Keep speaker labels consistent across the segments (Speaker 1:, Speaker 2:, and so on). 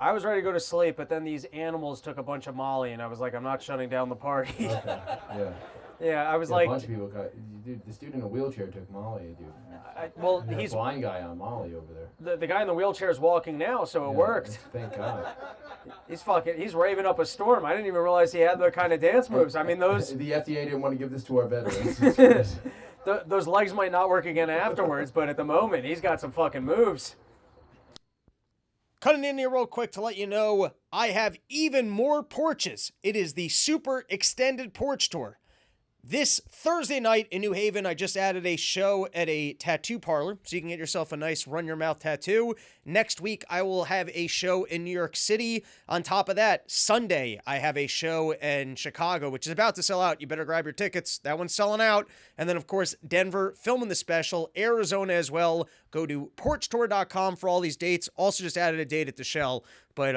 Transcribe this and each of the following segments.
Speaker 1: I was ready to go to sleep, but then these animals took a bunch of Molly, and I was like, I'm not shutting down the party.
Speaker 2: Okay. Yeah.
Speaker 1: Yeah, I was
Speaker 2: A
Speaker 1: like,
Speaker 2: bunch of people got. Dude, this dude in a wheelchair took Molly, dude.
Speaker 1: well,
Speaker 2: And
Speaker 1: he's
Speaker 2: a blind guy on Molly over there.
Speaker 1: the guy in the wheelchair is walking now, so it worked.
Speaker 2: Thank God.
Speaker 1: He's raving up a storm. I didn't even realize he had the kind of dance moves. I mean, those
Speaker 2: The FDA didn't want to give this to our veterans.
Speaker 1: those legs might not work again afterwards, but at the moment, he's got some fucking moves. Cutting in here real quick to let you know, I have even more porches. It is the Super Extended Porch Tour. This Thursday night in New Haven, I just added a show at a tattoo parlor, so you can get yourself a nice run-your-mouth tattoo. Next week, I will have a show in New York City. On top of that, Sunday, I have a show in Chicago, which is about to sell out. You better grab your tickets. That one's selling out. And then, of course, Denver, filming the special. Arizona as well. Go to porchtour.com for all these dates. Also just added a date at the Shell. But,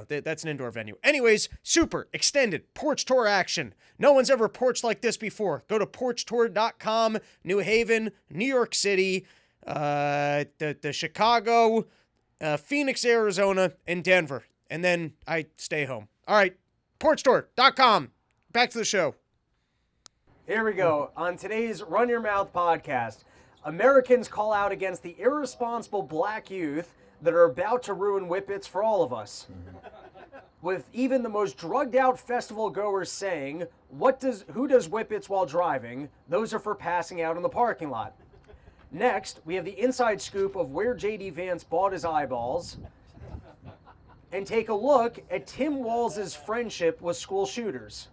Speaker 1: that's an indoor venue. Anyways, super extended porch tour action. No one's ever porched like this before. Go to porchtour.com, New Haven, New York City, the Chicago, Phoenix, Arizona, and Denver. And then I stay home. All right, porchtour.com. Back to the show. Here we go. On today's Run Your Mouth podcast, Americans call out against the irresponsible black youth that are about to ruin Whippets for all of us. With even the most drugged out festival goers saying, who does Whippets while driving? Those are for passing out in the parking lot. Next, we have the inside scoop of where J.D. Vance bought his eyeballs. And take a look at Tim Walz's friendship with school shooters.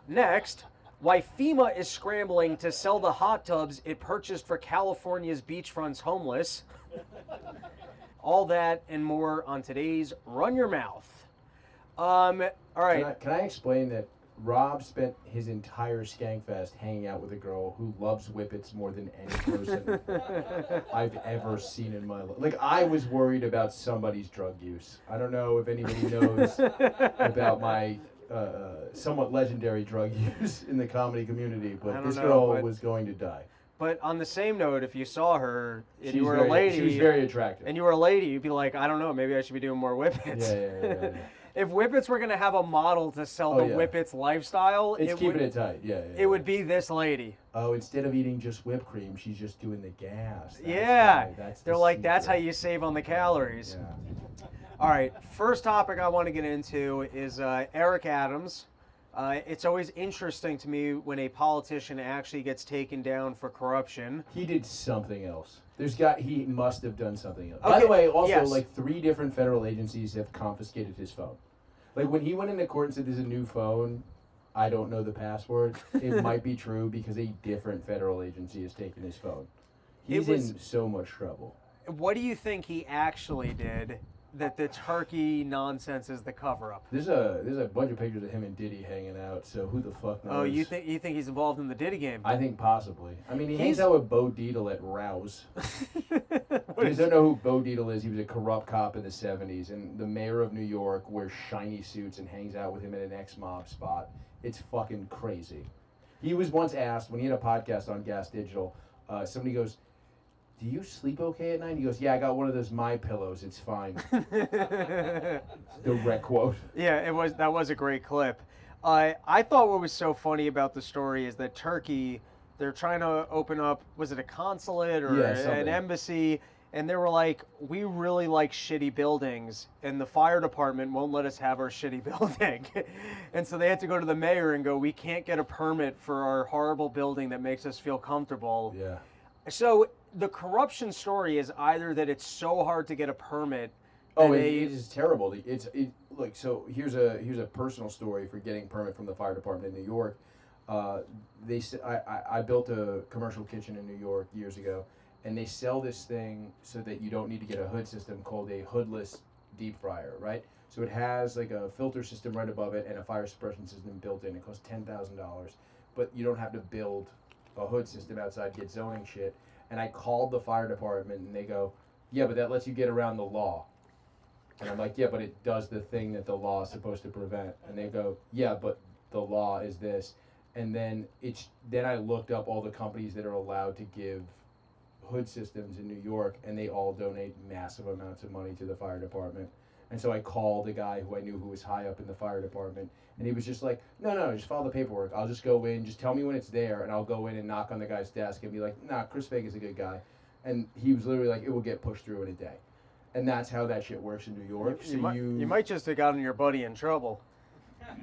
Speaker 1: Next, why FEMA is scrambling to sell the hot tubs it purchased for California's beachfronts homeless. All that and more on today's Run Your Mouth. All right.
Speaker 2: Can I explain that Rob spent his entire Skankfest hanging out with a girl who loves Whippets more than any person I've ever seen in my life. Like, I was worried about somebody's drug use. I don't know if anybody knows about my somewhat legendary drug use in the comedy community, but this girl was going to die.
Speaker 1: But on the same note, if you saw her and you were a lady,
Speaker 2: she was very attractive.
Speaker 1: And you were a lady, you'd be like, I don't know, maybe I should be doing more Whippets.
Speaker 2: Yeah.
Speaker 1: If Whippets were going to have a model to sell the Whippets lifestyle,
Speaker 2: it's keeping it tight. Yeah.
Speaker 1: It would be this lady.
Speaker 2: Oh, instead of eating just whipped cream, she's just doing the gas.
Speaker 1: They're like, that's how you save on the calories.
Speaker 2: Yeah.
Speaker 1: All right, first topic I want to get into is Eric Adams. It's always interesting to me when a politician actually gets taken down for corruption.
Speaker 2: He did something else. He must have done something else. Okay. By the way, also, like 3 different federal agencies have confiscated his phone. Like when he went into court and said there's a new phone, I don't know the password. It might be true because a different federal agency has taken his phone. He's in so much trouble.
Speaker 1: What do you think he actually did? That the turkey nonsense is the cover-up.
Speaker 2: There's a bunch of pictures of him and Diddy hanging out. So who the fuck knows?
Speaker 1: Oh, you think he's involved in the Diddy game?
Speaker 2: I think possibly. I mean, he hangs out with Bo Dietl at Rouse. You don't know who Bo Dietl is? He was a corrupt cop in the 70s, and the mayor of New York wears shiny suits and hangs out with him at an ex-mob spot. It's fucking crazy. He was once asked when he had a podcast on Gas Digital. Somebody goes, do you sleep okay at night? He goes, yeah, I got one of those My Pillows. It's fine. Direct quote.
Speaker 1: Yeah, that was a great clip. I thought what was so funny about the story is that Turkey, they're trying to open up, was it a consulate or an embassy? And they were like, we really like shitty buildings, and the fire department won't let us have our shitty building. And so they had to go to the mayor and go, we can't get a permit for our horrible building that makes us feel comfortable.
Speaker 2: Yeah.
Speaker 1: So the corruption story is either that it's so hard to get a permit.
Speaker 2: Oh, it is terrible. So here's a personal story for getting permit from the fire department in New York. I built a commercial kitchen in New York years ago, and they sell this thing so that you don't need to get a hood system called a hoodless deep fryer, right? So it has like a filter system right above it and a fire suppression system built in. It costs $10,000, but you don't have to build a hood system outside, get zoning shit. And I called the fire department, and they go, yeah, but that lets you get around the law. And I'm like, yeah, but it does the thing that the law is supposed to prevent. And they go, yeah, but the law is this. And then I looked up all the companies that are allowed to give hood systems in New York, and they all donate massive amounts of money to the fire department. And so I called a guy who I knew who was high up in the fire department, and he was just like, no, just follow the paperwork. I'll just go in, just tell me when it's there, and I'll go in and knock on the guy's desk and be like, nah, Chris Faga's a good guy. And he was literally like, it will get pushed through in a day. And that's how that shit works in New York.
Speaker 1: You might just have gotten your buddy in trouble.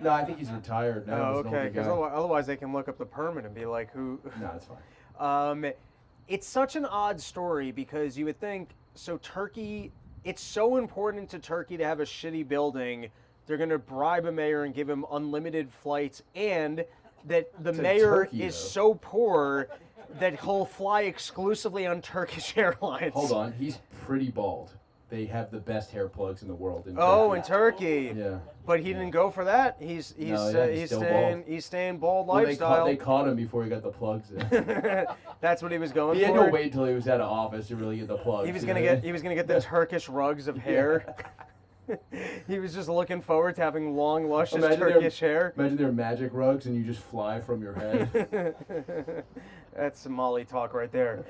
Speaker 2: No, I think he's retired now.
Speaker 1: Oh, okay, because otherwise they can look up the permit and be like, who...
Speaker 2: No, it's fine.
Speaker 1: It's such an odd story because you would think, so Turkey, it's so important to Turkey to have a shitty building, they're going to bribe a mayor and give him unlimited flights, and that the mayor
Speaker 2: Turkey,
Speaker 1: is
Speaker 2: though.
Speaker 1: so poor that he'll fly exclusively on Turkish Airlines.
Speaker 2: Hold on, he's pretty bald. They have the best hair plugs in the world in Turkey.
Speaker 1: Oh, in Turkey.
Speaker 2: Yeah.
Speaker 1: But he didn't go for that. He's staying bald
Speaker 2: Well,
Speaker 1: lifestyle.
Speaker 2: they caught him before he got the plugs in.
Speaker 1: That's what he was going
Speaker 2: He
Speaker 1: for.
Speaker 2: had to wait until he was out of office to really get the plugs.
Speaker 1: He was gonna get the Turkish rugs of hair. He was just looking forward to having long, luscious Turkish hair.
Speaker 2: Imagine they're magic rugs and you just fly from your head.
Speaker 1: That's Somali talk right there.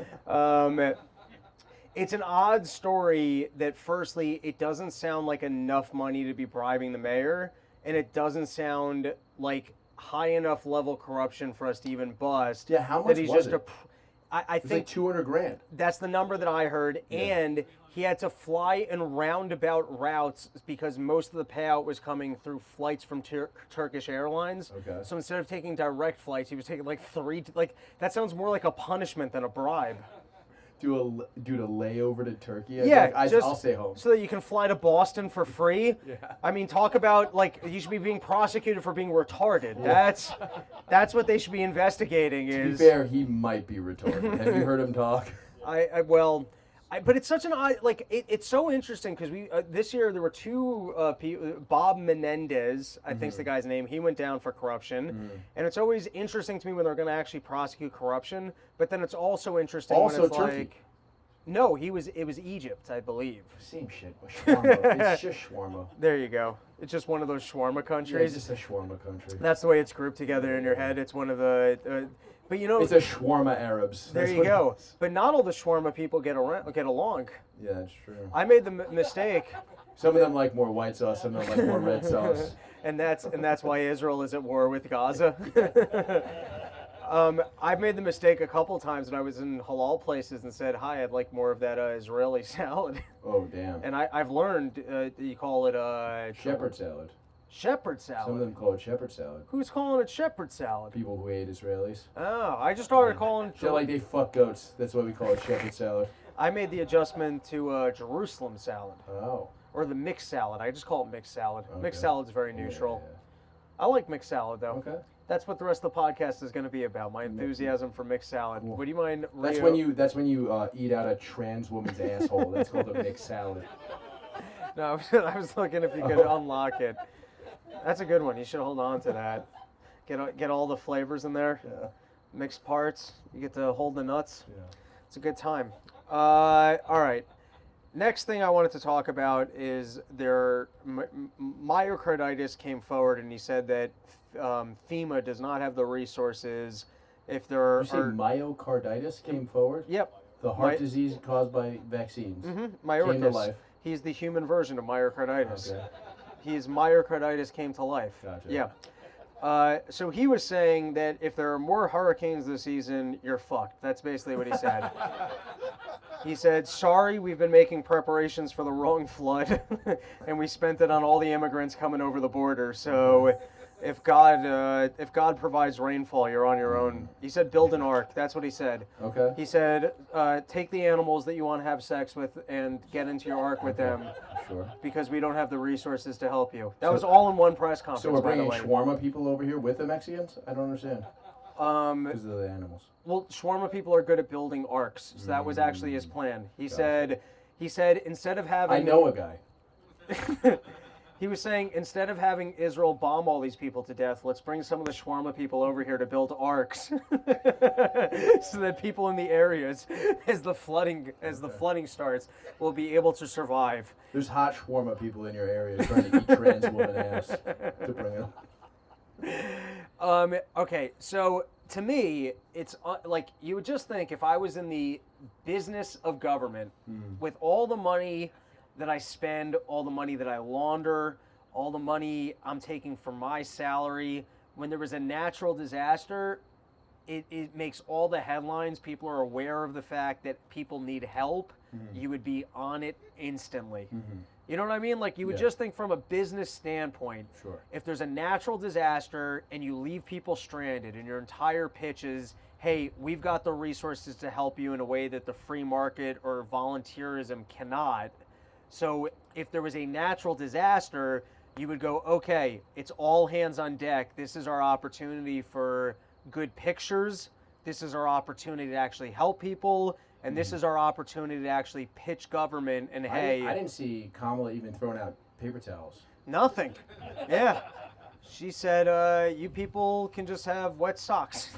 Speaker 1: It's an odd story that, firstly, it doesn't sound like enough money to be bribing the mayor, and it doesn't sound like high enough level corruption for us to even bust.
Speaker 2: Yeah, how much
Speaker 1: that he's
Speaker 2: was
Speaker 1: just
Speaker 2: it?
Speaker 1: I
Speaker 2: It's
Speaker 1: think
Speaker 2: like $200,000.
Speaker 1: that's the number that I heard, and he had to fly in roundabout routes because most of the payout was coming through flights from Turkish Airlines.
Speaker 2: Okay.
Speaker 1: So instead of taking direct flights, he was taking like three. Like that sounds more like a punishment than a bribe.
Speaker 2: Do a layover to Turkey? I'll stay home.
Speaker 1: So that you can fly to Boston for free.
Speaker 2: Yeah.
Speaker 1: I mean, talk about like you should be being prosecuted for being retarded. That's what they should be investigating.
Speaker 2: To be fair, he might be retarded. Have you heard him talk?
Speaker 1: But it's such an odd, like, it's so interesting because this year there were two people, Bob Menendez, I think's the guy's name, he went down for corruption. And it's always interesting to me when they're going to actually prosecute corruption, but then it's also interesting when it's
Speaker 2: Turkey.
Speaker 1: like, no, it was Egypt, I believe.
Speaker 2: Same shit, but shawarma. It's just shawarma.
Speaker 1: There you go. It's just one of those shawarma
Speaker 2: Yeah,
Speaker 1: countries.
Speaker 2: it's just a shawarma country.
Speaker 1: That's the way it's grouped together in your head. It's one of the... but you know,
Speaker 2: It's a shawarma Arabs.
Speaker 1: there you go. But not all the shawarma people get along.
Speaker 2: Yeah, that's true.
Speaker 1: I made the mistake,
Speaker 2: Some of them like more white sauce, some of them like more red sauce.
Speaker 1: and that's why Israel is at war with Gaza. I've made the mistake a couple times when I was in halal places and said, "Hi, I'd like more of that Israeli salad."
Speaker 2: Oh, damn.
Speaker 1: And I've learned you call it
Speaker 2: Shepherd salad.
Speaker 1: shepherd
Speaker 2: Some of
Speaker 1: salad.
Speaker 2: them call it shepherd salad.
Speaker 1: Who's calling it shepherd salad?
Speaker 2: People who hate Israelis.
Speaker 1: Oh, I just started calling it.
Speaker 2: They're like they fuck goats. That's why we call it shepherd salad.
Speaker 1: I made the adjustment to Jerusalem salad.
Speaker 2: Oh.
Speaker 1: Or the mixed salad. I just call it mixed salad.
Speaker 2: Okay.
Speaker 1: Mixed salad's very neutral.
Speaker 2: Yeah.
Speaker 1: I like mixed salad, though.
Speaker 2: Okay.
Speaker 1: That's what the rest of the podcast is going to be about. My enthusiasm for mixed salad.
Speaker 2: Cool.
Speaker 1: Would you mind?
Speaker 2: That's when you eat out a trans woman's asshole. That's called a mixed salad.
Speaker 1: No, I was looking if you could unlock it. That's a good one. You should hold on to that. Get all the flavors in there.
Speaker 2: Yeah.
Speaker 1: Mixed parts. You get to hold the nuts.
Speaker 2: Yeah.
Speaker 1: It's a good time. All right. Next thing I wanted to talk about is myocarditis came forward, and he said that FEMA does not have the resources. If there
Speaker 2: You say myocarditis came forward?
Speaker 1: Yep.
Speaker 2: The heart disease caused by vaccines.
Speaker 1: Mayorkas.
Speaker 2: Came to life.
Speaker 1: He's the human version of myocarditis.
Speaker 2: Okay.
Speaker 1: His myocarditis came to life.
Speaker 2: Gotcha.
Speaker 1: Yeah. So he was saying that if there are more hurricanes this season, you're fucked. That's basically what he said. He said, sorry, we've been making preparations for the wrong flood, and we spent it on all the immigrants coming over the border. So if God provides rainfall, you're on your own. He said, build an ark. That's what he said.
Speaker 2: Okay.
Speaker 1: He said, take the animals that you want to have sex with and get into your ark with them.
Speaker 2: Sure.
Speaker 1: Because we don't have the resources to help you. That was all in one press conference.
Speaker 2: So we're bringing
Speaker 1: by the way.
Speaker 2: shawarma people over here with the Mexicans? I don't understand. Because of the animals.
Speaker 1: Well, shawarma people are good at building arcs, so that was actually his plan. He said instead of having
Speaker 2: I know a guy.
Speaker 1: he was saying instead of having Israel bomb all these people to death, let's bring some of the shawarma people over here to build arcs, so that people in the areas, as the flooding starts, will be able to survive.
Speaker 2: There's hot shawarma people in your area trying to eat trans woman ass to bring up.
Speaker 1: Okay, so to me, it's like you would just think if I was in the business of government, with all the money that I spend, all the money that I launder, all the money I'm taking from my salary, when there was a natural disaster, it makes all the headlines. People are aware of the fact that people need help. You would be on it instantly. You know what I mean? Like, you would just think from a business standpoint, if there's a natural disaster and you leave people stranded and your entire pitch is, hey, we've got the resources to help you in a way that the free market or volunteerism cannot. So if there was a natural disaster, you would go, okay, it's all hands on deck. This is our opportunity for good pictures. This is our opportunity to actually help people. And this is our opportunity to actually pitch government. And hey,
Speaker 2: I didn't see Kamala even throwing out paper towels.
Speaker 1: Nothing. Yeah. She said, you people can just have wet socks.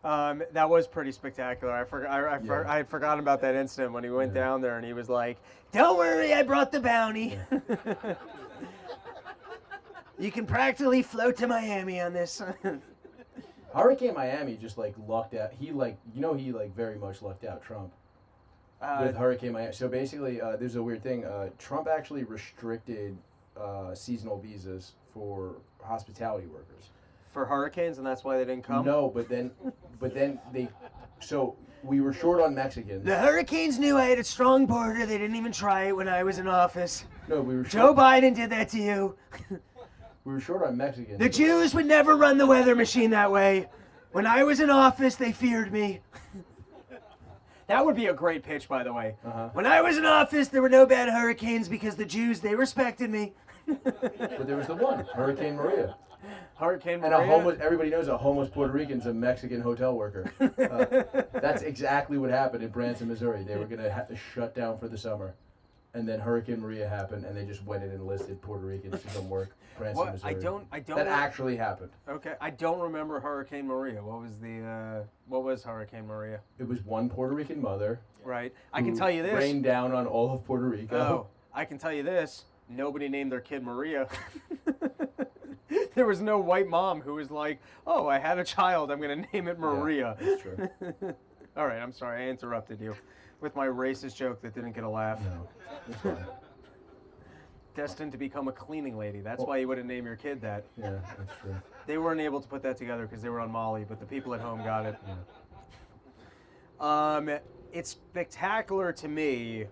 Speaker 1: That was pretty spectacular. I had forgotten about that incident when he went down there and he was like, don't worry, I brought the bounty. You can practically float to Miami on this.
Speaker 2: Hurricane Miami just like lucked out. He very much lucked out Trump with Hurricane Miami. So basically, there's a weird thing. Trump actually restricted seasonal visas for hospitality workers.
Speaker 1: For hurricanes, and that's why they didn't come?
Speaker 2: No, but then we were short on Mexicans.
Speaker 1: The Hurricanes knew I had a strong border. They didn't even try it when I was in office.
Speaker 2: No, we were
Speaker 1: Joe Biden did that to you.
Speaker 2: We were short on Mexicans.
Speaker 1: The Jews would never run the weather machine that way. When I was in office, they feared me. That would be a great pitch, by the way. When I was in office, there were no bad hurricanes because the Jews, they respected me.
Speaker 2: But there was the one, Hurricane Maria.
Speaker 1: Hurricane
Speaker 2: Maria. And everybody knows a homeless Puerto Rican's a Mexican hotel worker. That's exactly what happened in Branson, Missouri. They were going to have to shut down for the summer. And then Hurricane Maria happened, and they just went in and enlisted Puerto Ricans to come work. Branson, Missouri.
Speaker 1: I don't.
Speaker 2: That actually happened.
Speaker 1: Okay, I don't remember Hurricane Maria. What was Hurricane Maria?
Speaker 2: It was one Puerto Rican mother.
Speaker 1: Right. I can tell you this.
Speaker 2: Rained down on all of Puerto Rico.
Speaker 1: Oh, I can tell you this. Nobody named their kid Maria. There was no white mom who was like, "Oh, I had a child. I'm going to name it Maria."
Speaker 2: Yeah, that's true.
Speaker 1: All right, I'm sorry. I interrupted you with my racist joke that didn't get a laugh.
Speaker 2: No, that's fine.
Speaker 1: Destined to become a cleaning lady. That's why you wouldn't name your kid that.
Speaker 2: Yeah, that's true.
Speaker 1: They weren't able to put that together because they were on Molly, but the people at home got it. Yeah. It's spectacular to me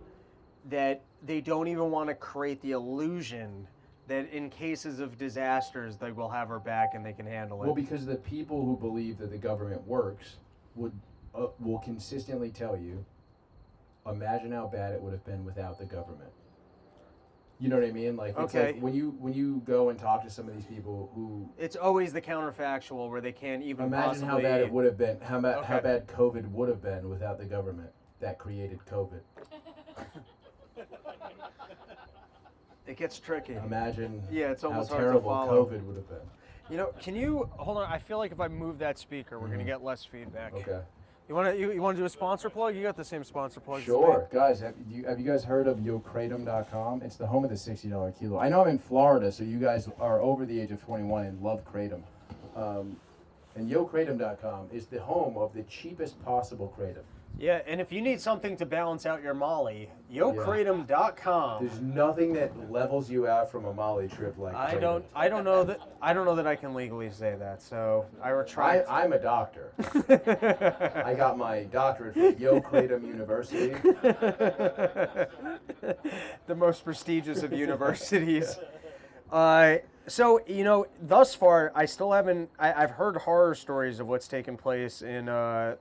Speaker 1: that they don't even want to create the illusion that in cases of disasters, they will have her back and they can handle it.
Speaker 2: Well, because the people who believe that the government works will consistently tell you, imagine how bad it would have been without the government. You know what I mean? Like, it's like when you go and talk to some of these people who...
Speaker 1: It's always the counterfactual where they can't even
Speaker 2: imagine how bad it would have been, how bad COVID would have been without the government that created COVID.
Speaker 1: It gets tricky.
Speaker 2: Imagine
Speaker 1: it's almost
Speaker 2: how
Speaker 1: hard
Speaker 2: terrible
Speaker 1: to follow.
Speaker 2: COVID would have been.
Speaker 1: You know, can you... Hold on, I feel like if I move that speaker, we're going to get less feedback.
Speaker 2: Okay.
Speaker 1: You want to do a sponsor plug? You got the same sponsor plug.
Speaker 2: Sure, guys. Have you guys heard of YoKratom.com? It's the home of the $60 kilo. I know I'm in Florida, so you guys are over the age of 21 and love kratom. And YoKratom.com is the home of the cheapest possible kratom.
Speaker 1: Yeah, and if you need something to balance out your Molly, YoKratom.com.
Speaker 2: There's nothing that levels you out from a Molly trip like kratom.
Speaker 1: I don't know that I can legally say that, so I retract.
Speaker 2: I'm a doctor. I got my doctorate from YoKratom University.
Speaker 1: The most prestigious of universities. So, you know, thus far, I still haven't... I've heard horror stories of what's taken place in,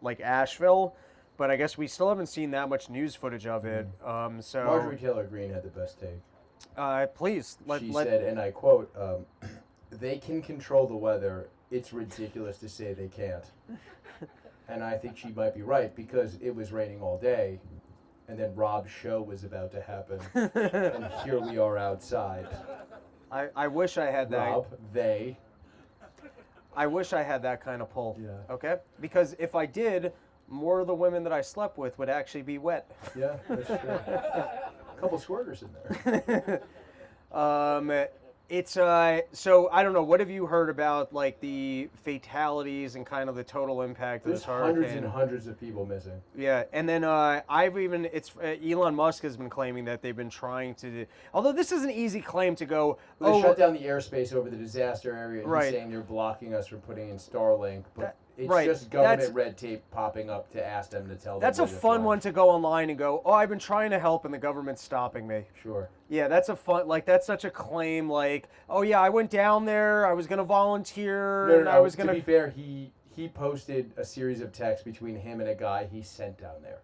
Speaker 1: like, Asheville, but I guess we still haven't seen that much news footage of it. So
Speaker 2: Marjorie Taylor Greene had the best take.
Speaker 1: Please.
Speaker 2: She said, and I quote, they can control the weather. It's ridiculous to say they can't. And I think she might be right, because it was raining all day, and then Rob's show was about to happen, and here we are outside.
Speaker 1: I wish I had that.
Speaker 2: Rob,
Speaker 1: I wish I had that kind of pull.
Speaker 2: Yeah.
Speaker 1: Okay? Because if I did, more of the women that I slept with would actually be wet.
Speaker 2: Yeah, that's true. A couple squirters in there.
Speaker 1: It's so I don't know. What have you heard about like the fatalities and kind of the total impact of
Speaker 2: There's
Speaker 1: this hurricane?
Speaker 2: hundreds and hundreds of people missing.
Speaker 1: Yeah, and then Elon Musk has been claiming that they've been trying to. Although this is an easy claim to go.
Speaker 2: They shut down the airspace over the disaster area. And
Speaker 1: Right.
Speaker 2: He's saying they're blocking us from putting in Starlink, but it's
Speaker 1: right.
Speaker 2: just government
Speaker 1: That's-
Speaker 2: red tape popping up to ask them to tell them.
Speaker 1: That's a
Speaker 2: where they're
Speaker 1: fun
Speaker 2: flying.
Speaker 1: one to go online and go. Oh, I've been trying to help and the government's stopping me.
Speaker 2: Sure.
Speaker 1: Yeah, that's a fun. Like that's such a claim. Like, oh yeah, I went down there. I was gonna volunteer.
Speaker 2: No,
Speaker 1: and I was gonna.
Speaker 2: To be fair, he posted a series of texts between him and a guy he sent down there.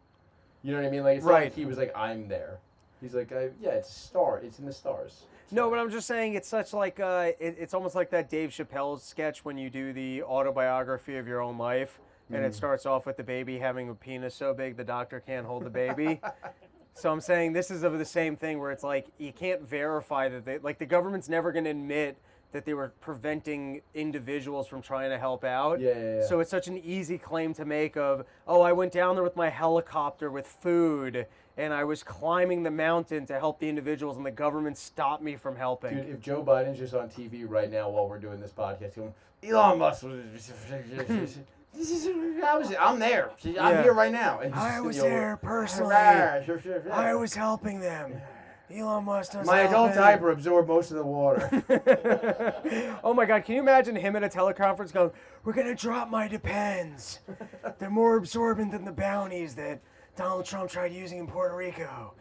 Speaker 2: You know what I mean? Like it's not
Speaker 1: Right.
Speaker 2: like he was like, I'm there. He's like, yeah, it's a star. It's in the stars.
Speaker 1: No, but I'm just saying it's such like it's almost like that Dave Chappelle sketch when you do the autobiography of your own life, and it starts off with the baby having a penis so big the doctor can't hold the baby. So I'm saying this is of the same thing where it's like you can't verify that the government's never going to admit that they were preventing individuals from trying to help out.
Speaker 2: Yeah.
Speaker 1: So it's such an easy claim to make of, oh, I went down there with my helicopter with food and I was climbing the mountain to help the individuals and the government stopped me from helping.
Speaker 2: Dude, if Joe Biden's just on TV right now while we're doing this podcast, going, Elon Musk was. I'm there. I'm here right now. And
Speaker 1: I was
Speaker 2: you know,
Speaker 1: there personally.
Speaker 2: I
Speaker 1: I was helping them. Elon Musk does
Speaker 2: My adult
Speaker 1: helping.
Speaker 2: diaper absorbed most of the water.
Speaker 1: Oh my God, can you imagine him at a teleconference going, we're going to drop my Depends. They're more absorbent than the bounties that Donald Trump tried using in Puerto Rico.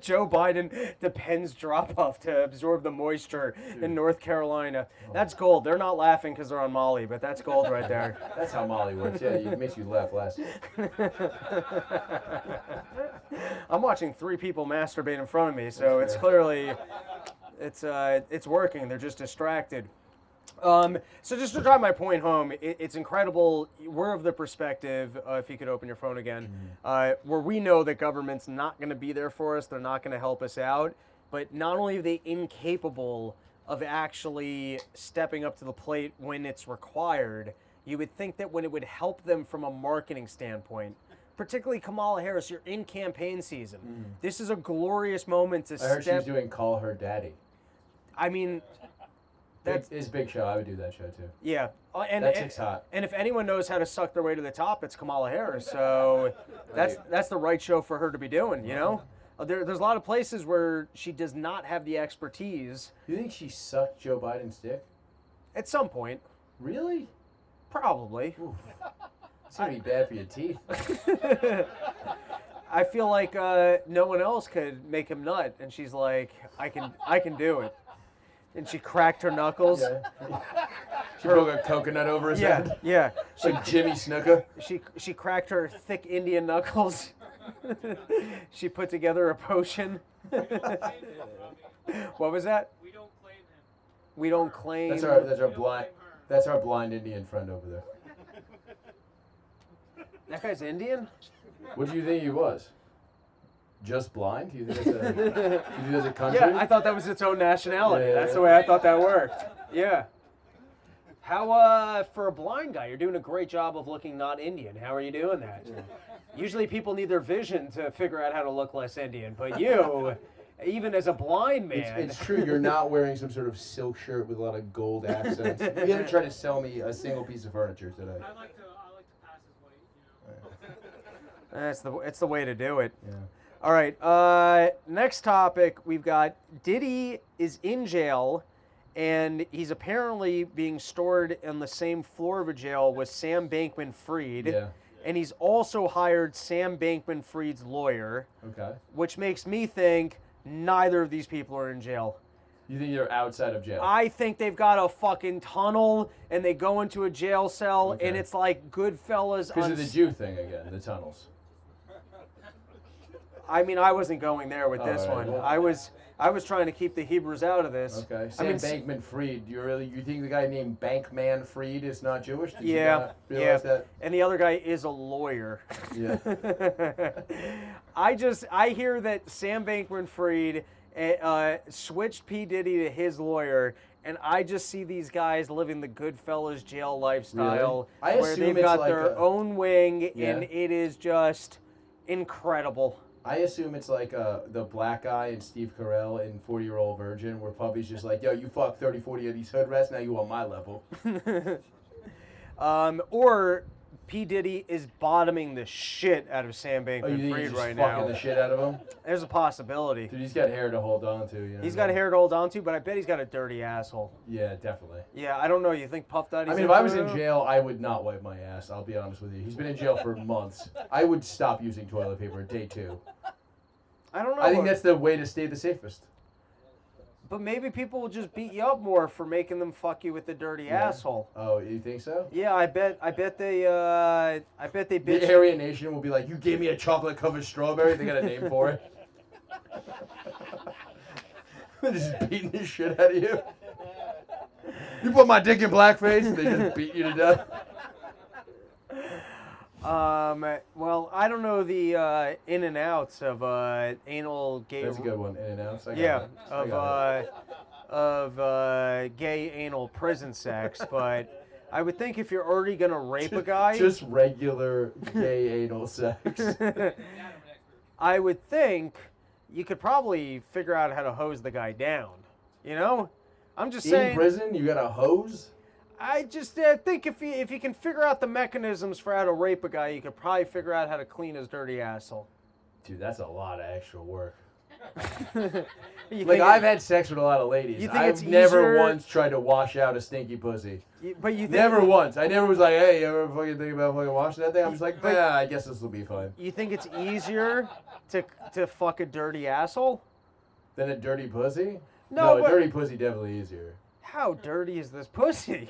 Speaker 1: Joe Biden Depends drop off to absorb the moisture in North Carolina. That's gold. They're not laughing because they're on Molly, but that's gold right there.
Speaker 2: That's how Molly works. Yeah, it makes you laugh less.
Speaker 1: I'm watching 3 people masturbate in front of me, so it's clearly it's working. They're just distracted. So just to drive my point home, it's incredible. We're of the perspective, if you could open your phone again, where we know that government's not going to be there for us. They're not going to help us out. But not only are they incapable of actually stepping up to the plate when it's required, you would think that when it would help them from a marketing standpoint, particularly Kamala Harris, you're in campaign season. This is a glorious moment to
Speaker 2: I heard she was doing Call Her Daddy.
Speaker 1: I mean...
Speaker 2: It's big show. I would do that show too.
Speaker 1: Yeah,
Speaker 2: That chick's hot.
Speaker 1: And if anyone knows how to suck their way to the top, it's Kamala Harris. So that's the right show for her to be doing. You know, there's a lot of places where she does not have the expertise.
Speaker 2: You think she sucked Joe Biden's dick?
Speaker 1: At some point,
Speaker 2: Really?
Speaker 1: probably.
Speaker 2: Oof. It's gonna be bad for your teeth.
Speaker 1: I feel like no one else could make him nut, and she's like, I can do it. And she cracked her knuckles.
Speaker 2: Yeah. She broke a coconut over his head.
Speaker 1: Yeah.
Speaker 2: It's like Jimmy Snuka.
Speaker 1: She cracked her thick Indian knuckles. She put together a potion. What was that?
Speaker 3: We don't claim him.
Speaker 1: We don't claim.
Speaker 2: That's our blind Indian friend over there.
Speaker 1: That guy's Indian?
Speaker 2: What do you think he was? Just blind? Do you think that's a country?
Speaker 1: Yeah, I thought that was its own nationality.
Speaker 2: Yeah.
Speaker 1: That's the way I thought that worked. Yeah. How, for a blind guy, you're doing a great job of looking not Indian. How are you doing that? Yeah. Usually people need their vision to figure out how to look less Indian, but you, even as a blind man...
Speaker 2: It's true, you're not wearing some sort of silk shirt with a lot of gold accents. You haven't tried to sell me a single piece of furniture today.
Speaker 3: I like to pass as white, you know.
Speaker 1: It's the way to do it.
Speaker 2: Yeah.
Speaker 1: All right, next topic, we've got Diddy is in jail, and he's apparently being stored on the same floor of a jail with Sam Bankman-Fried.
Speaker 2: Yeah.
Speaker 1: And he's also hired Sam Bankman-Fried's lawyer,
Speaker 2: Okay.
Speaker 1: which makes me think neither of these people are in jail.
Speaker 2: You think you're outside of jail?
Speaker 1: I think they've got a fucking tunnel, and they go into a jail cell,
Speaker 2: Okay.
Speaker 1: and it's like Goodfellas.
Speaker 2: Because of the Jew thing again, the tunnels.
Speaker 1: I mean, I wasn't going there with this
Speaker 2: all right,
Speaker 1: one.
Speaker 2: well.
Speaker 1: I was trying to keep the Hebrews out of this.
Speaker 2: Okay.
Speaker 1: I mean,
Speaker 2: Sam Bankman-Fried. You think the guy named Bankman-Fried is not Jewish? Did you
Speaker 1: yeah,
Speaker 2: not realize that?
Speaker 1: And the other guy is a lawyer.
Speaker 2: Yeah.
Speaker 1: I hear that Sam Bankman-Fried switched P. Diddy to his lawyer, and I just see these guys living the Goodfellas jail lifestyle,
Speaker 2: Really? I
Speaker 1: where
Speaker 2: assume
Speaker 1: they've
Speaker 2: it's
Speaker 1: got
Speaker 2: like
Speaker 1: their
Speaker 2: a-
Speaker 1: own wing,
Speaker 2: Yeah.
Speaker 1: and it is just incredible.
Speaker 2: I assume it's like the black guy and Steve Carell in 40-Year-Old Virgin, where Puppy's just like, yo, you fuck 30, 40 of these hood rats, now you on my level.
Speaker 1: Or P. Diddy is bottoming the shit out of Sam
Speaker 2: Oh, you
Speaker 1: Bankman-Fried
Speaker 2: think he's just
Speaker 1: right
Speaker 2: fucking
Speaker 1: now.
Speaker 2: the shit out of him?
Speaker 1: There's a possibility.
Speaker 2: Dude, he's got hair to hold on to. You know
Speaker 1: He's
Speaker 2: what I
Speaker 1: got
Speaker 2: mean?
Speaker 1: hair to hold on to, but I bet he's got a dirty asshole.
Speaker 2: Yeah, definitely.
Speaker 1: Yeah, I don't know. You think Puff Daddy's
Speaker 2: I mean, if I was in jail, I would not wipe my ass. I'll be honest with you. He's been in jail for months. I would stop using toilet paper day 2.
Speaker 1: I don't know.
Speaker 2: I think that's the way to stay the safest.
Speaker 1: But maybe people will just beat you up more for making them fuck you with the dirty asshole.
Speaker 2: Oh, you think so?
Speaker 1: Yeah, I bet they bitch.
Speaker 2: The Aryan Nation will be like, you gave me a chocolate-covered strawberry? They got a name for it. They're just beating the shit out of you. You put my dick in blackface, and they just beat you to death.
Speaker 1: Well, I don't know the in and outs of anal gay.
Speaker 2: That's a good one, in and outs.
Speaker 1: Of gay anal prison sex, but I would think if you're already gonna rape a guy,
Speaker 2: just regular gay anal sex.
Speaker 1: I would think you could probably figure out how to hose the guy down. You know, I'm just saying.
Speaker 2: In prison, you got a hose?
Speaker 1: I just think if you can figure out the mechanisms for how to rape a guy, you could probably figure out how to clean his dirty asshole.
Speaker 2: Dude, that's a lot of extra work.
Speaker 1: Like
Speaker 2: I've had sex with a lot of ladies.
Speaker 1: You think
Speaker 2: I've
Speaker 1: it's
Speaker 2: never
Speaker 1: easier-
Speaker 2: once tried to wash out a stinky pussy.
Speaker 1: But you think
Speaker 2: Never once. I never was like, hey, you ever fucking think about fucking washing that thing? I'm just like, yeah, I guess this will be fine.
Speaker 1: You think it's easier to fuck a dirty asshole?
Speaker 2: Than a dirty pussy?
Speaker 1: No,
Speaker 2: a
Speaker 1: but-
Speaker 2: dirty pussy definitely easier.
Speaker 1: How dirty is this pussy?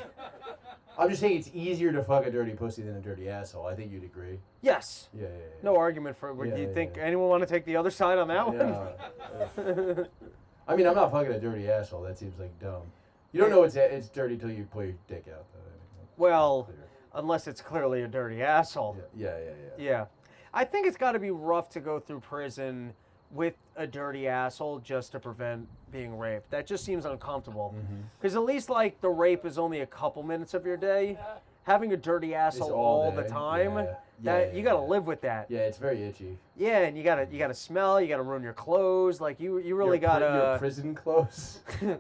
Speaker 2: I'm just saying it's easier to fuck a dirty pussy than a dirty asshole. I think you'd agree.
Speaker 1: Yes.
Speaker 2: Yeah.
Speaker 1: No argument for it.
Speaker 2: Yeah,
Speaker 1: Do you
Speaker 2: yeah,
Speaker 1: think
Speaker 2: yeah.
Speaker 1: anyone want to take the other side on that one?
Speaker 2: Yeah. I mean, I'm not fucking a dirty asshole. That seems like dumb. You don't know it's dirty till you pull your dick out. Though. I mean,
Speaker 1: Well,
Speaker 2: clear.
Speaker 1: unless it's clearly a dirty asshole.
Speaker 2: Yeah.
Speaker 1: Yeah. I think it's got to be rough to go through prison with a dirty asshole just to prevent being raped. That just seems uncomfortable. Because at least, like, the rape is only a couple minutes of your day. Having a dirty asshole all the
Speaker 2: day.
Speaker 1: time, you got to live with that.
Speaker 2: Yeah, it's very itchy.
Speaker 1: Yeah, and you gotta smell. You gotta ruin your clothes. Like you really
Speaker 2: Your
Speaker 1: gotta.
Speaker 2: prison clothes.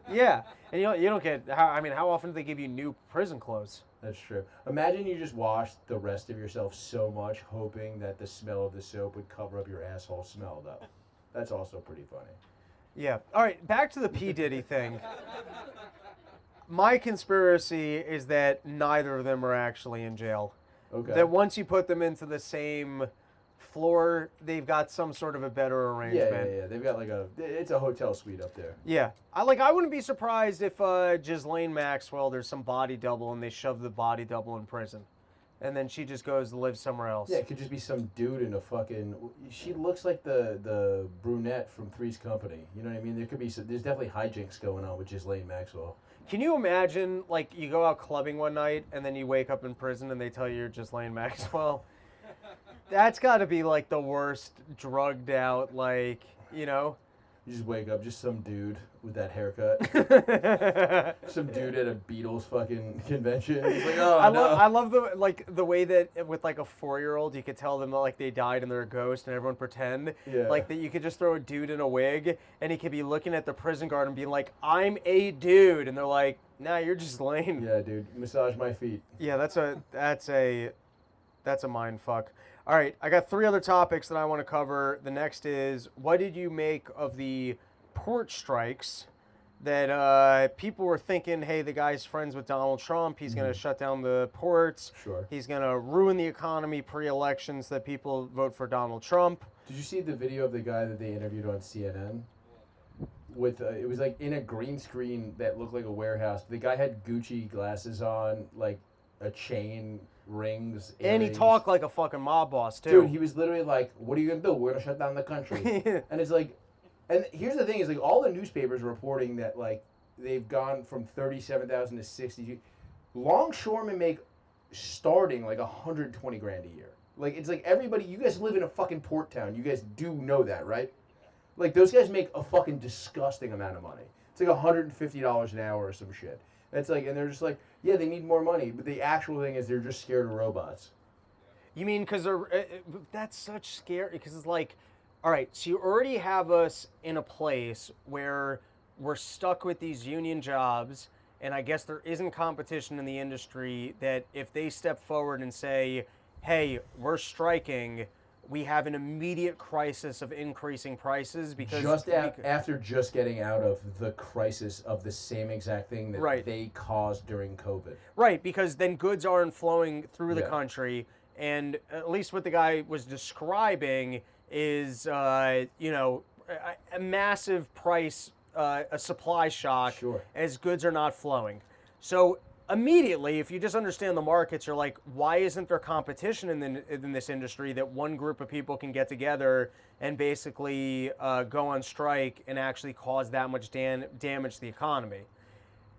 Speaker 1: Yeah, and you don't get. How often do they give you new prison clothes?
Speaker 2: That's true. Imagine you just washed the rest of yourself so much, hoping that the smell of the soap would cover up your asshole smell, though. That's also pretty funny.
Speaker 1: Yeah. All right, back to the P. Diddy thing. My conspiracy is that neither of them are actually in jail.
Speaker 2: Okay.
Speaker 1: That once you put them into the same floor, they've got some sort of a better arrangement.
Speaker 2: Yeah. They've got it's a hotel suite up there.
Speaker 1: Yeah. I wouldn't be surprised if Ghislaine Maxwell, there's some body double and they shove the body double in prison. And then she just goes to live somewhere else.
Speaker 2: Yeah, it could just be some dude in a fucking. She looks like the brunette from Three's Company. You know what I mean? There's definitely hijinks going on with Ghislaine Maxwell.
Speaker 1: Can you imagine, like, you go out clubbing one night and then you wake up in prison and they tell you you're Ghislaine Maxwell? That's got to be, like, the worst drugged out, like, you know?
Speaker 2: You just wake up, just some dude with that haircut. Some dude at a Beatles fucking convention. He's like, oh,
Speaker 1: I love the way that with like a 4-year-old you could tell them that like they died and they're a ghost and everyone pretend.
Speaker 2: Yeah.
Speaker 1: Like that you could just throw a dude in a wig and he could be looking at the prison guard and being like, I'm a dude, and they're like, nah, you're just lame.
Speaker 2: Yeah, dude, massage my feet.
Speaker 1: Yeah, that's a mind fuck. All right, I got 3 other topics that I want to cover. The next is, what did you make of the porch strikes that people were thinking, hey, the guy's friends with Donald Trump. He's going to shut down the ports.
Speaker 2: Sure.
Speaker 1: He's going to ruin the economy pre-elections that people vote for Donald Trump.
Speaker 2: Did you see the video of the guy that they interviewed on CNN? With it was like in a green screen that looked like a warehouse. The guy had Gucci glasses on, like a chain, rings,
Speaker 1: And he
Speaker 2: earrings.
Speaker 1: talked like a fucking mob boss, too.
Speaker 2: Dude, he was literally like, what are you going to do? We're going to shut down the country. And it's like, and here's the thing is like all the newspapers are reporting that like they've gone from 37,000 to 60. Longshoremen make starting like 120 grand a year. Like it's like everybody, you guys live in a fucking port town. You guys do know that, right? Like those guys make a fucking disgusting amount of money. It's like $150 an hour or some shit. It's like, and they're just like, yeah, they need more money. But the actual thing is they're just scared of robots.
Speaker 1: You mean because that's such scary, because it's like all right, so you already have us in a place where we're stuck with these union jobs, and I guess there isn't competition in the industry that if they step forward and say, hey, we're striking, we have an immediate crisis of increasing prices because
Speaker 2: Just after just getting out of the crisis of the same exact thing that
Speaker 1: Right.
Speaker 2: they caused during COVID.
Speaker 1: Right, because then goods aren't flowing through the
Speaker 2: Yeah.
Speaker 1: country, and at least what the guy was describing is, a massive price, a supply shock
Speaker 2: Sure.
Speaker 1: as goods are not flowing. So immediately, if you just understand the markets, you're like, why isn't there competition in this industry that one group of people can get together and basically go on strike and actually cause that much damage to the economy?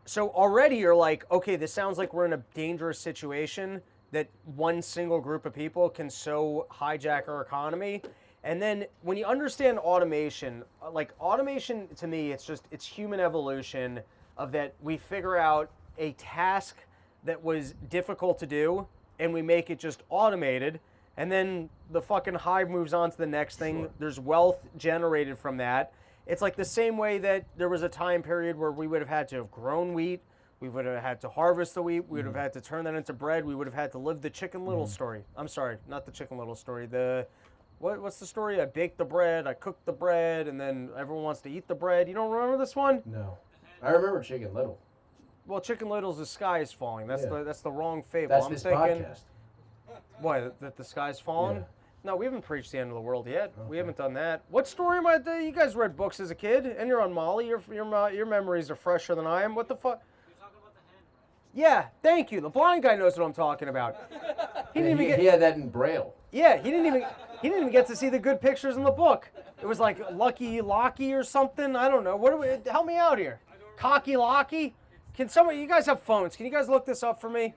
Speaker 1: So already you're like, okay, this sounds like we're in a dangerous situation that one single group of people can so hijack our economy. And then when you understand automation, like automation to me, it's human evolution of that we figure out a task that was difficult to do and we make it just automated. And then the fucking hive moves on to the next thing.
Speaker 2: Sure.
Speaker 1: There's wealth generated from that. It's like the same way that there was a time period where we would have had to have grown wheat, we would have had to harvest the wheat, we would have had to turn that into bread, we would have had to live the Chicken Little story. I'm sorry, not the Chicken Little story. What's the story? I baked the bread, I cooked the bread, and then everyone wants to eat the bread. You don't remember this one?
Speaker 2: No. I remember Chicken Little.
Speaker 1: Well, Chicken Little's The Sky is Falling. That's
Speaker 2: Yeah.
Speaker 1: that's the wrong fable.
Speaker 2: That's
Speaker 1: I'm
Speaker 2: this
Speaker 1: thinking,
Speaker 2: podcast.
Speaker 1: what, that the sky's falling?
Speaker 2: Yeah.
Speaker 1: No, we haven't preached the end of the world yet. We
Speaker 2: Okay.
Speaker 1: haven't done that. What story am I? You guys read books as a kid, and you're on Molly. Your memories are fresher than I am. What the fuck?
Speaker 3: You're talking about the hen, right?
Speaker 1: Yeah, thank you. The blind guy knows what I'm talking about. He didn't even
Speaker 2: He
Speaker 1: get.
Speaker 2: had that in Braille.
Speaker 1: Yeah, he didn't even get to see the good pictures in the book. It was like Lucky Locky or something. I don't know. What do we? Help me out here. Cocky Locky. Can somebody? You guys have phones. Can you guys look this up for me?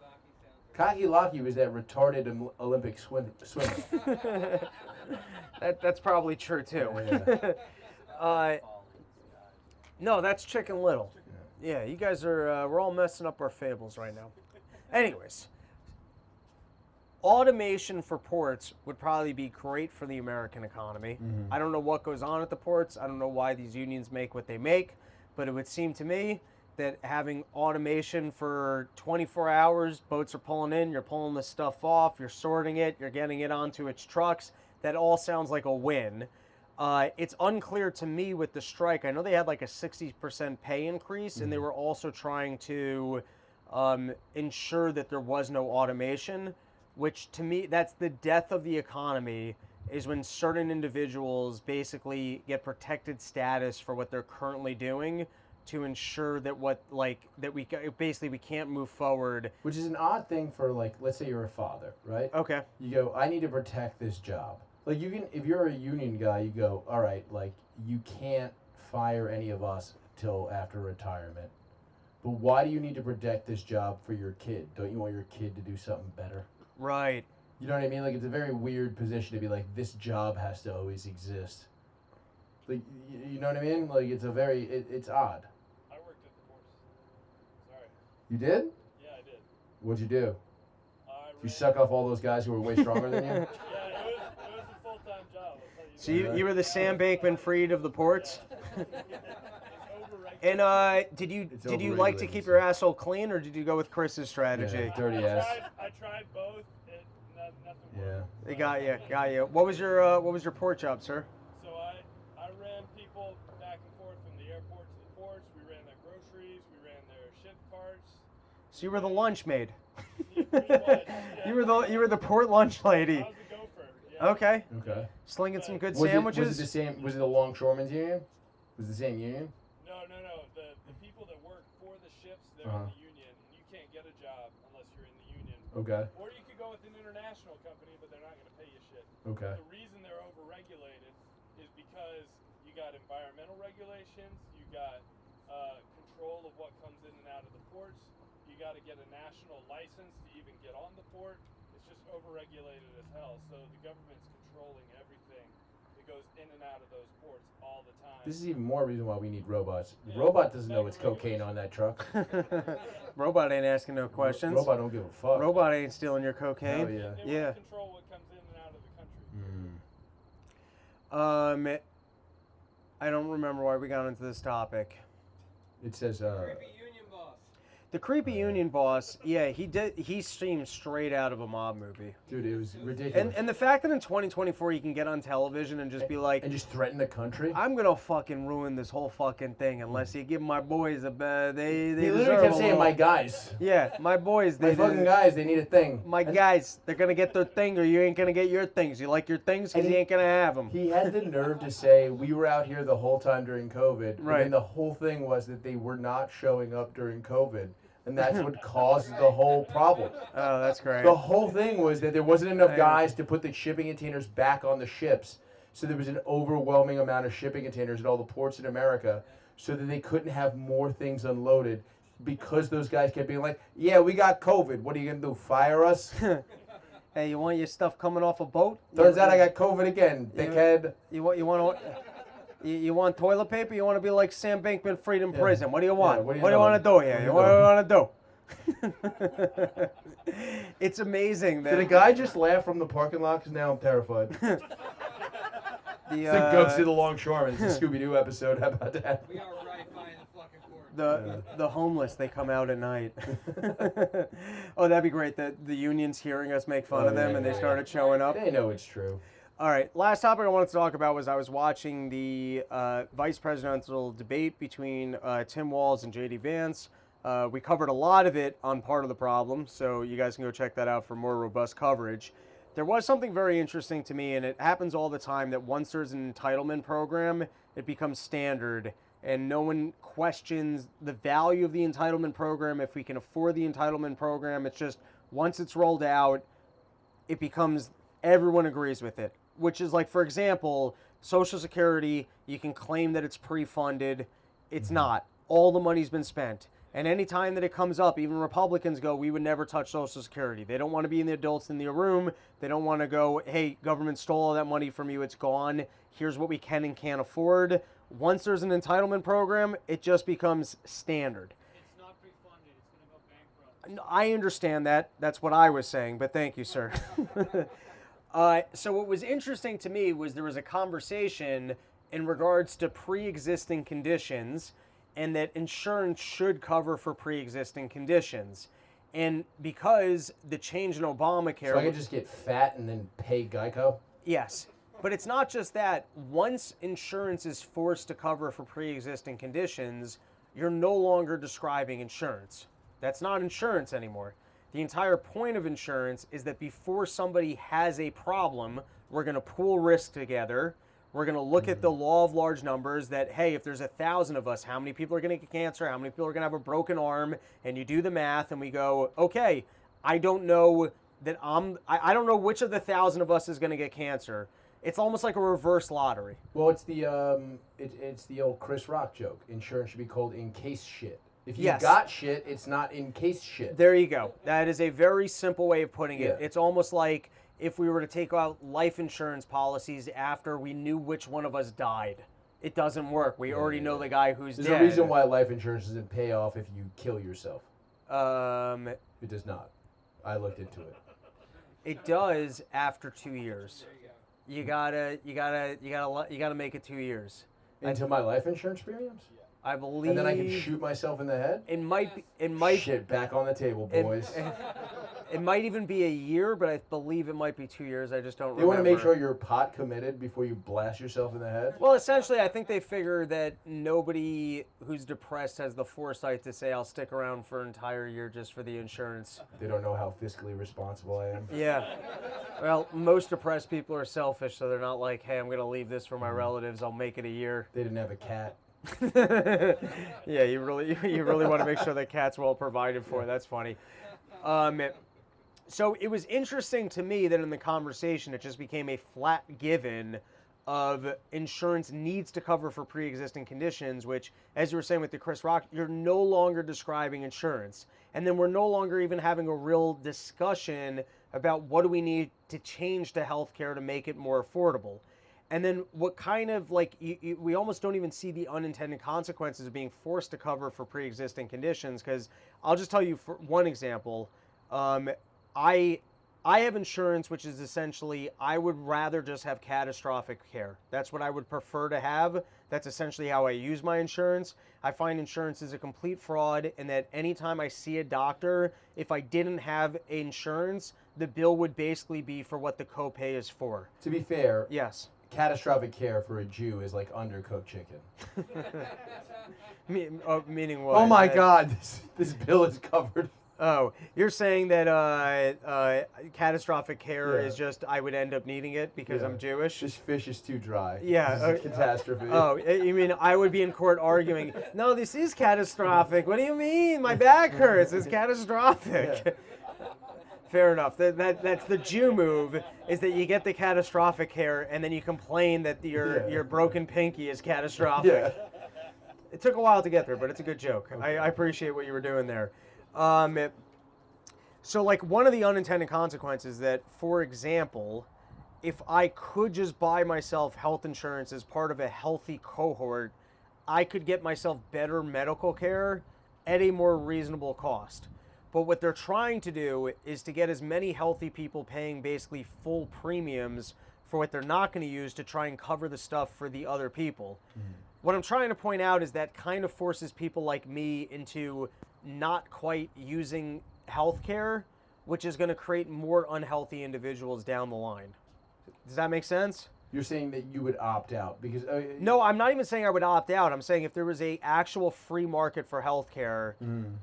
Speaker 2: Cocky Locky was that retarded Olympic swimmer.
Speaker 1: That's probably true too.
Speaker 2: Yeah.
Speaker 1: No, that's Chicken Little. Yeah, you guys are, we're all messing up our fables right now. Anyways, automation for ports would probably be great for the American economy. I don't know what goes on at the ports. I don't know why these unions make what they make, but it would seem to me that having automation for 24 hours, boats are pulling in, you're pulling the stuff off, you're sorting it, you're getting it onto its trucks, that all sounds like a win. It's unclear to me with the strike. I know they had like a 60% pay increase, and they were also trying to ensure that there was no automation, which to me, that's the death of the economy, is when certain individuals basically get protected status for what they're currently doing to ensure that we can't move forward.
Speaker 2: Which is an odd thing for, like, let's say you're a father, right?
Speaker 1: Okay.
Speaker 2: You go, I need to protect this job. Like, you can, if you're a union guy, you go, all right, like, you can't fire any of us till after retirement. But why do you need to protect this job for your kid? Don't you want your kid to do something better?
Speaker 1: Right.
Speaker 2: You know what I mean? Like, it's a very weird position to be like, this job has to always exist. Like, you know what I mean? Like, it's a very, it's odd.
Speaker 3: I worked at the porch. Sorry.
Speaker 2: You did?
Speaker 3: Yeah, I did.
Speaker 2: What'd you do?
Speaker 3: I
Speaker 2: You
Speaker 3: ran-
Speaker 2: suck off all those guys who were way stronger than you?
Speaker 3: Yeah, it was a full-time job. I'll tell you
Speaker 1: So
Speaker 3: that.
Speaker 1: you were the Sam Bankman-Fried of the ports?
Speaker 3: It's overregulated.
Speaker 1: And did you like to
Speaker 2: overregulated,
Speaker 1: keep
Speaker 2: so-
Speaker 1: your asshole clean, or did you go with Chris's strategy?
Speaker 2: Yeah. Dirty ass.
Speaker 3: I tried both. Nothing
Speaker 2: Yeah.
Speaker 3: worked.
Speaker 1: They got you. What was your port job, sir?
Speaker 3: So I ran people back and forth from the airport to the ports. We ran their groceries. We ran their ship carts.
Speaker 1: So you were the lunch maid.
Speaker 3: Yeah, pretty much, yeah.
Speaker 1: You were the port lunch lady.
Speaker 3: I was the gopher. Yeah.
Speaker 1: Okay,
Speaker 2: Okay.
Speaker 1: slinging some good
Speaker 2: Was
Speaker 1: sandwiches.
Speaker 2: it the same? Was it the Longshoremen's Union? Was it the same union?
Speaker 3: No. The people that work for the ships, they're
Speaker 2: Uh-huh.
Speaker 3: in the union, and you can't get a job unless you're in the union.
Speaker 2: Okay.
Speaker 3: Or you could go with an international company, but they're not going to pay you shit.
Speaker 2: Okay.
Speaker 3: The reason they're overregulated is because you got environmental regulations, you got control of what comes in and out of the ports, you got to get a national license to even get on the port. It's just overregulated as hell. So the government's controlling everything that goes in and out of those ports all the time.
Speaker 2: This is even more reason why we need robots. The
Speaker 3: Yeah,
Speaker 2: robot doesn't know
Speaker 3: better
Speaker 2: it's cocaine on that truck.
Speaker 1: Robot ain't asking no questions.
Speaker 2: Robot don't give a fuck.
Speaker 1: Robot ain't stealing your cocaine.
Speaker 2: Hell yeah.
Speaker 3: They
Speaker 1: Yeah.
Speaker 3: want to control what comes in and out of the country.
Speaker 1: I don't remember why we got into this topic.
Speaker 2: It says,
Speaker 4: Creepy union boss.
Speaker 1: The creepy union boss, yeah, he seemed straight out of a mob movie.
Speaker 2: dude, it was ridiculous.
Speaker 1: And the fact that in 2024 you can get on television and just be like,
Speaker 2: and just threaten the country.
Speaker 1: I'm gonna fucking ruin this whole fucking thing unless you give my boys a bad. They
Speaker 2: He
Speaker 1: deserve
Speaker 2: literally kept
Speaker 1: a
Speaker 2: saying,
Speaker 1: little-
Speaker 2: "My guys,
Speaker 1: Yeah, my boys.
Speaker 2: my fucking guys, they need a thing."
Speaker 1: My guys, they're gonna get their thing, or you ain't gonna get your things. You like your things, because
Speaker 2: And
Speaker 1: you ain't gonna have them.
Speaker 2: He had the nerve to say, "We were out here the whole time during COVID."
Speaker 1: Right.
Speaker 2: And the whole thing was that they were not showing up during COVID, and that's what caused the whole problem.
Speaker 1: Oh, that's great.
Speaker 2: The whole thing was that there wasn't enough guys to put the shipping containers back on the ships. So there was an overwhelming amount of shipping containers at all the ports in America, so that they couldn't have more things unloaded because those guys kept being like, "Yeah, we got COVID. What are you going to do, fire us?"
Speaker 1: Hey, you want your stuff coming off a boat?
Speaker 2: Turns out I got COVID again, dickhead.
Speaker 1: You want toilet paper? You want to be like Sam Bankman-Fried in prison? What do you want?
Speaker 2: what do you
Speaker 1: what do you want to do here? What do you want to do? It's amazing that
Speaker 2: Did a guy just laugh from the parking lot? Because now I'm terrified.
Speaker 1: the
Speaker 2: It's the Ghost of the Longshoreman. It's a Scooby-Doo episode. How about that?
Speaker 4: We are right by the fucking court.
Speaker 1: the homeless, they come out at night. Oh, that'd be great. The unions hearing us make fun of them, and they started showing up.
Speaker 2: They know it's true.
Speaker 1: All right, last topic I wanted to talk about was I was watching the vice presidential debate between Tim Walz and J.D. Vance. We covered a lot of it on Part of the Problem, so you guys can go check that out for more robust coverage. There was something very interesting to me, and it happens all the time, that once there's an entitlement program, it becomes standard, and no one questions the value of the entitlement program, if we can afford the entitlement program. It's just, once it's rolled out, it becomes, everyone agrees with it. Which is like, for example, Social Security, you can claim that it's pre-funded. It's not. All the money's been spent. And any time that it comes up, even Republicans go, we would never touch Social Security. They don't want to be in the adults in the room. They don't want to go, hey, government stole all that money from you. It's gone. Here's what we can and can't afford. Once there's an entitlement program, it just becomes standard.
Speaker 4: It's not pre-funded. It's going to go bankrupt.
Speaker 1: I understand that. That's what I was saying, but thank you, sir. So what was interesting to me was there was a conversation in regards to pre-existing conditions, and that insurance should cover for pre-existing conditions. And because the change in Obamacare...
Speaker 2: So I could just get fat and then pay Geico?
Speaker 1: Yes. But it's not just that. Once insurance is forced to cover for pre-existing conditions, you're no longer describing insurance. That's not insurance anymore. The entire point of insurance is that before somebody has a problem, we're going to pool risk together. We're going to look at the law of large numbers that, hey, if there's 1,000 of us, how many people are going to get cancer? How many people are going to have a broken arm? And you do the math and we go, okay, I don't know that I don't know which of the 1,000 of us is going to get cancer. It's almost like a reverse lottery.
Speaker 2: Well, it's the old Chris Rock joke. Insurance should be called in case shit. If you
Speaker 1: Yes.
Speaker 2: got shit, it's not in case shit.
Speaker 1: There you go. That is a very simple way of putting it.
Speaker 2: Yeah.
Speaker 1: It's almost like if we were to take out life insurance policies after we knew which one of us died. It doesn't work. We already know the guy who's
Speaker 2: There's
Speaker 1: dead.
Speaker 2: a reason why life insurance doesn't pay off if you kill yourself. It does not. I looked into it.
Speaker 1: It does after 2 years. You gotta make it 2 years.
Speaker 2: Into my life insurance premiums?
Speaker 1: I believe.
Speaker 2: And then I can shoot myself in the head?
Speaker 1: It might.
Speaker 2: Shit, back on the table, boys.
Speaker 1: It might even be a year, but I believe it might be 2 years. I just don't remember.
Speaker 2: They want to make sure you're pot committed before you blast yourself in the head?
Speaker 1: Well, essentially, I think they figure that nobody who's depressed has the foresight to say, I'll stick around for an entire year just for the insurance.
Speaker 2: They don't know how fiscally responsible I am.
Speaker 1: Yeah. Well, most depressed people are selfish, so they're not like, hey, I'm going to leave this for my relatives. I'll make it a year.
Speaker 2: They didn't have a cat.
Speaker 1: Yeah, you really want to make sure the cat's well provided for. That's funny. So it was interesting to me that in the conversation, it just became a flat given of insurance needs to cover for pre-existing conditions, which, as you were saying with the Chris Rock, you're no longer describing insurance. And then we're no longer even having a real discussion about what do we need to change to healthcare to make it more affordable. And then what kind of, like, we almost don't even see the unintended consequences of being forced to cover for pre-existing conditions, because I'll just tell you for one example. I I have insurance, which is essentially, I would rather just have catastrophic care. That's what I would prefer to have. That's essentially how I use my insurance. I find insurance is a complete fraud, and that anytime I see a doctor, if I didn't have insurance, the bill would basically be for what the copay is for.
Speaker 2: To be fair,
Speaker 1: Yes.
Speaker 2: catastrophic care for a Jew is like undercooked chicken.
Speaker 1: Meaning what?
Speaker 2: Oh my God, this bill is covered.
Speaker 1: Oh, you're saying that catastrophic care
Speaker 2: Yeah.
Speaker 1: is just I would end up needing it because
Speaker 2: Yeah.
Speaker 1: I'm Jewish?
Speaker 2: This fish is too dry.
Speaker 1: Yeah,
Speaker 2: This is a catastrophe.
Speaker 1: Oh, you mean I would be in court arguing, no, this is catastrophic. What do you mean? My back hurts. It's catastrophic.
Speaker 2: Yeah.
Speaker 1: Fair enough. That's the Jew move, is that you get the catastrophic care and then you complain that your broken pinky is catastrophic.
Speaker 2: Yeah.
Speaker 1: It took a while to get there, but it's a good joke. I appreciate what you were doing there. So like one of the unintended consequences that, for example, if I could just buy myself health insurance as part of a healthy cohort, I could get myself better medical care at a more reasonable cost. But what they're trying to do is to get as many healthy people paying basically full premiums for what they're not going to use to try and cover the stuff for the other people. What I'm trying to point out is that kind of forces people like me into not quite using healthcare, which is going to create more unhealthy individuals down the line. Does that make sense?
Speaker 2: You're saying that you would opt out because
Speaker 1: No, I'm not even saying I would opt out. I'm saying if there was a actual free market for healthcare,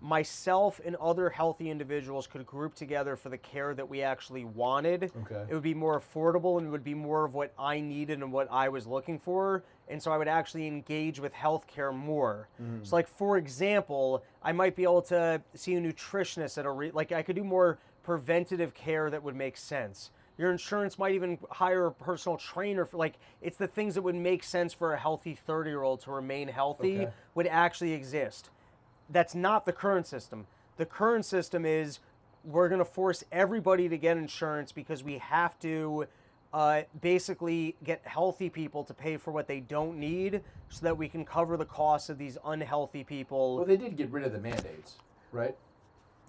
Speaker 1: myself and other healthy individuals could group together for the care that we actually wanted.
Speaker 2: Okay.
Speaker 1: It would be more affordable and it would be more of what I needed and what I was looking for. And so I would actually engage with healthcare more. So like, for example, I might be able to see a nutritionist at like I could do more preventative care that would make sense. Your insurance might even hire a personal trainer for, like, it's the things that would make sense for a healthy 30-year-old to remain healthy
Speaker 2: Okay.
Speaker 1: would actually exist. That's not the current system. The current system is we're going to force everybody to get insurance because we have to basically get healthy people to pay for what they don't need so that we can cover the costs of these unhealthy people.
Speaker 2: well, they did get rid of the mandates, right?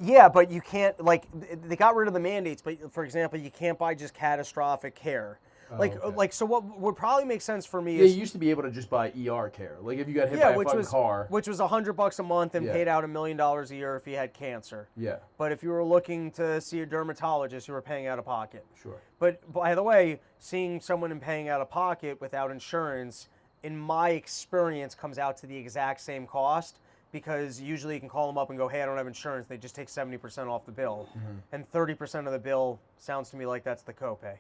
Speaker 1: Yeah, but you can't, like, they got rid of the mandates, but for example, you can't buy just catastrophic care.
Speaker 2: Okay.
Speaker 1: So what would probably make sense for me
Speaker 2: Yeah,
Speaker 1: is,
Speaker 2: you used to be able to just buy ER care. Like if you got hit by a fucking car.
Speaker 1: which was $100 a month and
Speaker 2: Yeah.
Speaker 1: paid out $1 million a year if you had cancer.
Speaker 2: Yeah,
Speaker 1: But if you were looking to see a dermatologist, you were paying out of pocket.
Speaker 2: sure.
Speaker 1: But by the way, seeing someone and paying out of pocket without insurance, in my experience, comes out to the exact same cost, because usually you can call them up and go, hey, I don't have insurance. They just take 70% off the bill. And 30% of the bill sounds to me like that's the copay.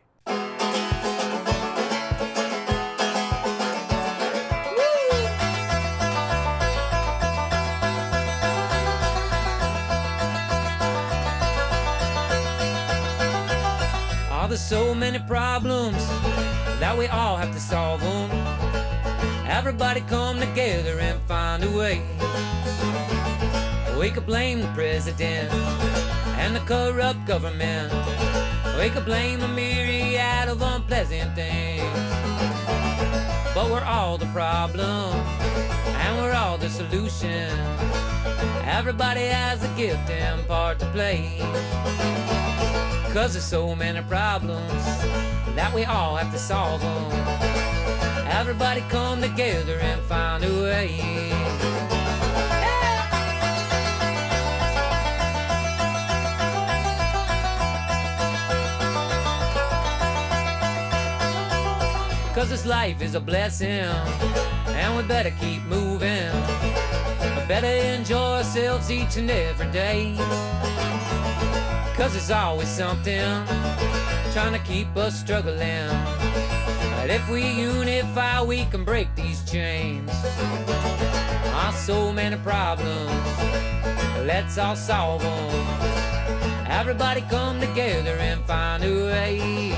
Speaker 5: Oh, there's so many problems that we all have to solve them. Everybody come together and find a way. We could blame the president and the corrupt government. We could blame a myriad of unpleasant things. But we're all the problem and we're all the solution. Everybody has a gift and part to play. 'Cause there's so many problems that we all have to solve them. Everybody come together and find a way. Cause this life is a blessing and we better keep moving. We better enjoy ourselves each and every day. Cause there's always something trying to keep us struggling. But if we unify, we can break these chains. Ah, so many problems, let's all solve them. Everybody come together and find a way.